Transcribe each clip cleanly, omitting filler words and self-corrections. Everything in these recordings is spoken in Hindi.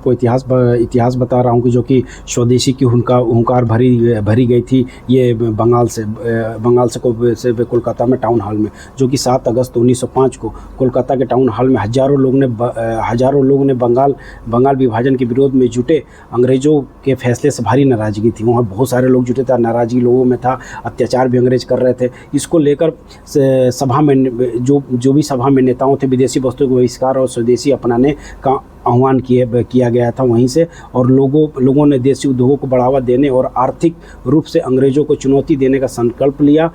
को इतिहास बता रहा हूँ कि जो कि स्वदेशी की हुंकार भरी गई थी ये बंगाल से कोलकाता में टाउन हॉल में, जो कि 7 अगस्त 1905 को कोलकाता के टाउन हॉल में हजारों लोगों ने बंगाल विभाजन के विरोध में जुटे। अंग्रेज़ों के फैसले से भारी नाराज़गी थी, वहाँ बहुत सारे लोग जुटे थे, नाराज़गी लोगों में था, अत्याचार भी अंग्रेज कर रहे थे। इसको लेकर सभा में जो भी सभा में नेताओं थे, विदेशी वस्तुओं के बहिष्कार और स्वदेशी अपनाने का आह्वान किया गया था वहीं से, और लोगों ने देसी उद्योगों को बढ़ावा देने और आर्थिक रूप से अंग्रेज़ों को चुनौती देने का संकल्प लिया।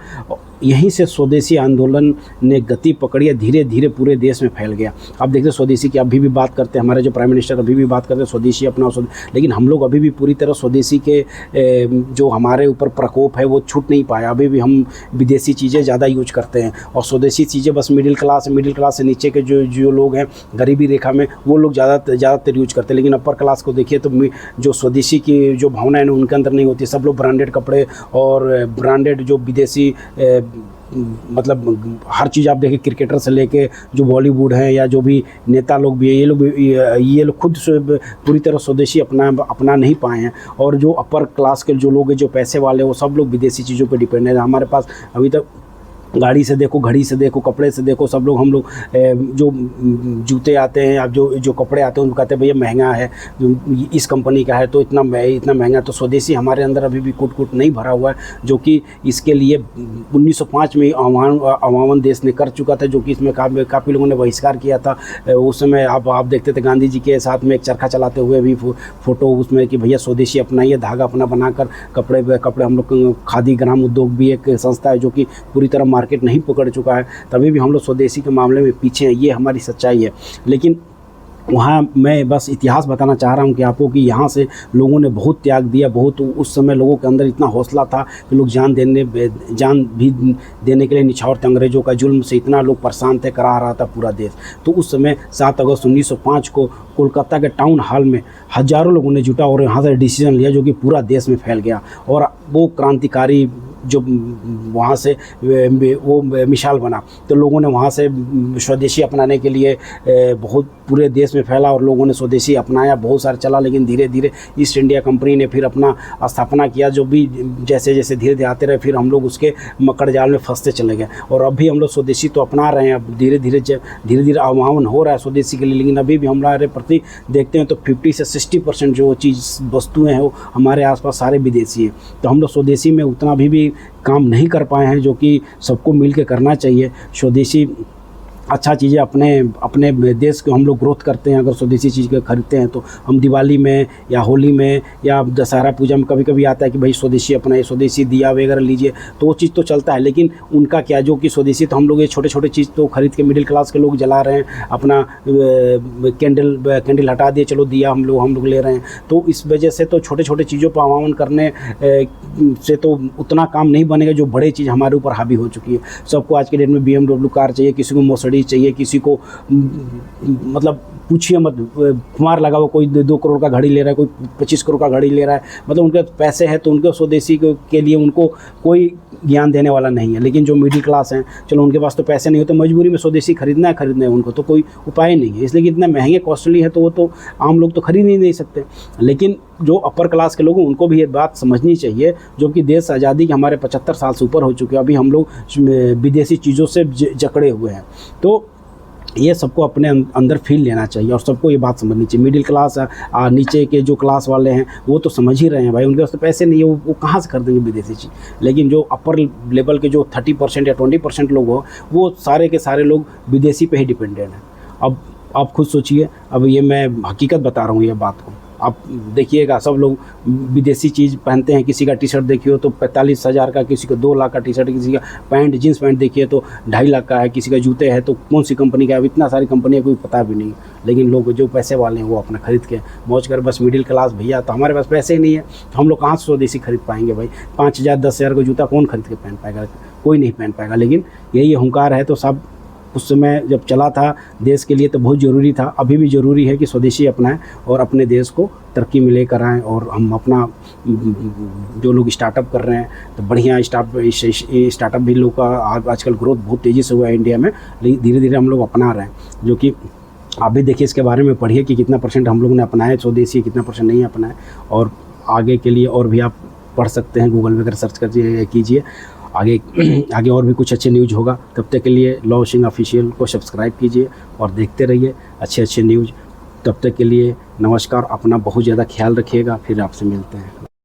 यहीं से स्वदेशी आंदोलन ने गति पकड़ी, धीरे धीरे पूरे देश में फैल गया। अब देखते स्वदेशी की अभी भी बात करते हैं, हमारे जो प्राइम मिनिस्टर अभी भी बात करते हैं स्वदेशी अपनाओ, लेकिन हम लोग अभी भी पूरी तरह स्वदेशी के जो हमारे ऊपर प्रकोप है वो छूट नहीं पाया। अभी भी हम विदेशी चीज़ें ज़्यादा यूज करते हैं, और स्वदेशी चीज़ें बस मिडिल क्लास से नीचे के जो लोग हैं गरीबी रेखा में, वो लोग ज़्यादातर यूज करते हैं। लेकिन अपर क्लास को देखिए तो जो स्वदेशी की जो भावना है उनके अंदर नहीं होती। सब लोग ब्रांडेड कपड़े और ब्रांडेड जो विदेशी मतलब हर चीज़ आप देखिए, क्रिकेटर से लेके जो बॉलीवुड हैं या जो भी नेता लोग भी है, ये लोग खुद से पूरी तरह स्वदेशी अपना नहीं पाए हैं। और जो अपर क्लास के जो लोग हैं, जो पैसे वाले, वो सब लोग विदेशी चीज़ों पर डिपेंड है। हमारे पास अभी तक गाड़ी से देखो, घड़ी से देखो, कपड़े से देखो, सब लोग हम लोग जो जूते आते हैं या जो कपड़े आते हैं उनको कहते हैं भैया महंगा है, इस कंपनी का है तो इतना महंगा। तो स्वदेशी हमारे अंदर अभी भी कूट नहीं भरा हुआ है, जो कि इसके लिए 1905 में आह्वान देश ने कर चुका था, जो कि इसमें काफ़ी लोगों ने बहिष्कार किया था। उस समय आप देखते थे गांधी जी के साथ में एक चरखा चलाते हुए भी फ़ोटो उसमें कि भैया स्वदेशी अपनाइए, धागा अपना बनाकर कपड़े हम लोग खादी ग्राम उद्योग भी एक संस्था है जो कि पूरी तरह मार्केट नहीं पकड़ चुका है, तभी भी हम लोग स्वदेशी के मामले में पीछे हैं। ये हमारी सच्चाई है। लेकिन वहाँ मैं बस इतिहास बताना चाह रहा हूँ कि आपको कि यहाँ से लोगों ने बहुत त्याग दिया, बहुत उस समय लोगों के अंदर इतना हौसला था कि लोग जान भी देने के लिए निछावर थे। अंग्रेज़ों का जुल्म से इतना लोग परेशान थे, करा रहा था पूरा देश। तो उस समय 7 अगस्त 1905 को कोलकाता के टाउन हॉल में हज़ारों लोगों ने जुटा और यहाँ से डिसीजन लिया, जो कि पूरा देश में फैल गया। और वो क्रांतिकारी जो वहाँ से वो मिसाल बना, तो लोगों ने वहाँ से स्वदेशी अपनाने के लिए बहुत पूरे देश में फैला और लोगों ने स्वदेशी अपनाया, बहुत सारे चला। लेकिन धीरे धीरे ईस्ट इंडिया कंपनी ने फिर अपना स्थापना किया, जो भी जैसे धीरे धीरे आते रहे, फिर हम लोग उसके मकड़ जाल में फंसते चले गए। और अभी हम लोग स्वदेशी तो अपना रहे हैं, अब धीरे धीरे आह्वान हो रहा है स्वदेशी के लिए, लेकिन अभी भी हमारे प्रति देखते हैं तो 50 से 60% जो वस्तुएँ हैं वो हमारे आसपास सारे विदेशी हैं। तो हम लोग स्वदेशी में उतना भी काम नहीं कर पाए हैं, जो कि सबको मिल के करना चाहिए। स्वदेशी अच्छा चीज़ें अपने देश को हम लोग ग्रोथ करते हैं। अगर स्वदेशी चीज़ के खरीदते हैं तो हम दिवाली में या होली में या दशहरा पूजा में कभी आता है कि भाई स्वदेशी अपना, स्वदेशी दिया वगैरह लीजिए, तो वो चीज़ तो चलता है। लेकिन उनका क्या, जो कि स्वदेशी तो हम लोग ये छोटे चीज़ तो खरीद के मिडिल क्लास के लोग जला रहे हैं, अपना कैंडल हटा दिए, चलो दिया हम लोग ले रहे हैं। तो इस वजह से तो छोटे चीज़ों पर आह्वान करने से तो उतना काम नहीं बनेगा जो बड़े चीज़ हमारे ऊपर हावी हो चुकी है। सबको आज के डेट में BMW कार चाहिए, किसी को मोसडी चाहिए, किसी को मतलब पूछिए मत, खुमार लगा हुआ, कोई 2 करोड़ का घड़ी ले रहा है, कोई 25 करोड़ का घड़ी ले रहा है। मतलब उनके पैसे हैं तो उनके स्वदेशी के लिए उनको कोई ज्ञान देने वाला नहीं है। लेकिन जो मिडिल क्लास हैं, चलो उनके पास तो पैसे नहीं होते, मजबूरी में स्वदेशी खरीदना है उनको तो कोई उपाय नहीं है, इसलिए कि इतने महंगे कॉस्टली है तो वो तो आम लोग तो खरीद ही नहीं सकते। लेकिन जो अपर क्लास के लोग हैं उनको भी ये बात समझनी चाहिए, जो कि देश आज़ादी के हमारे 75 साल से ऊपर हो चुके हैं, अभी हम लोग विदेशी चीज़ों से जकड़े हुए हैं। तो ये सबको अपने अंदर फील लेना चाहिए और सबको ये बात समझनी चाहिए। मिडिल क्लास नीचे के जो क्लास वाले हैं वो तो समझ ही रहे हैं भाई, उनके पास तो पैसे नहीं है, वो कहाँ से खरीदेंगे विदेशी चीज़। लेकिन जो अपर लेवल के जो 30% या 20% लोग हो, वो सारे के सारे लोग विदेशी पे ही डिपेंडेंट हैं। अब आप खुद सोचिए, अब ये मैं हकीकत बता रहा हूँ ये बात को, आप देखिएगा सब लोग विदेशी चीज़ पहनते हैं। किसी का टी शर्ट देखिए हो तो 45,000 का, किसी को 2 लाख का टी शर्ट, किसी का जीन्स पैंट देखिए तो 2.5 लाख का है, किसी का जूते है तो कौन सी कंपनी का है, इतना सारी कंपनियाँ कोई पता भी नहीं। लेकिन लोग जो पैसे वाले हैं वो अपना खरीद के मौज कर, बस मिडिल क्लास भैया तो हमारे पास पैसे ही नहीं है तो हम लोग कहाँ से स्वदेशी खरीद पाएंगे भाई। 5,000 10,000 का जूता कौन खरीद के पहन पाएगा, कोई नहीं पहन पाएगा। लेकिन यही हुंकार है तो सब उस समय जब चला था देश के लिए तो बहुत ज़रूरी था, अभी भी ज़रूरी है कि स्वदेशी अपनाएं और अपने देश को तरक्की में लेकर आएँ। और हम अपना जो लोग स्टार्टअप कर रहे हैं तो बढ़िया स्टार्टअप भी लोग का आजकल ग्रोथ बहुत तेज़ी से हुआ है इंडिया में, लेकिन धीरे धीरे हम लोग अपना रहे हैं, जो कि आप भी देखिए, इसके बारे में पढ़िए कि कितना % हम लोगों ने अपनाया स्वदेशी, कितना % नहीं अपनाया। और आगे के लिए और भी आप पढ़ सकते हैं, गूगल में अगर सर्च कर कीजिए। आगे आगे और भी कुछ अच्छे न्यूज़ होगा। तब तक के लिए लॉ सिंह ऑफिशियल को सब्सक्राइब कीजिए और देखते रहिए अच्छे अच्छे न्यूज़। तब तक के लिए नमस्कार। अपना बहुत ज़्यादा ख्याल रखिएगा। फिर आपसे मिलते हैं।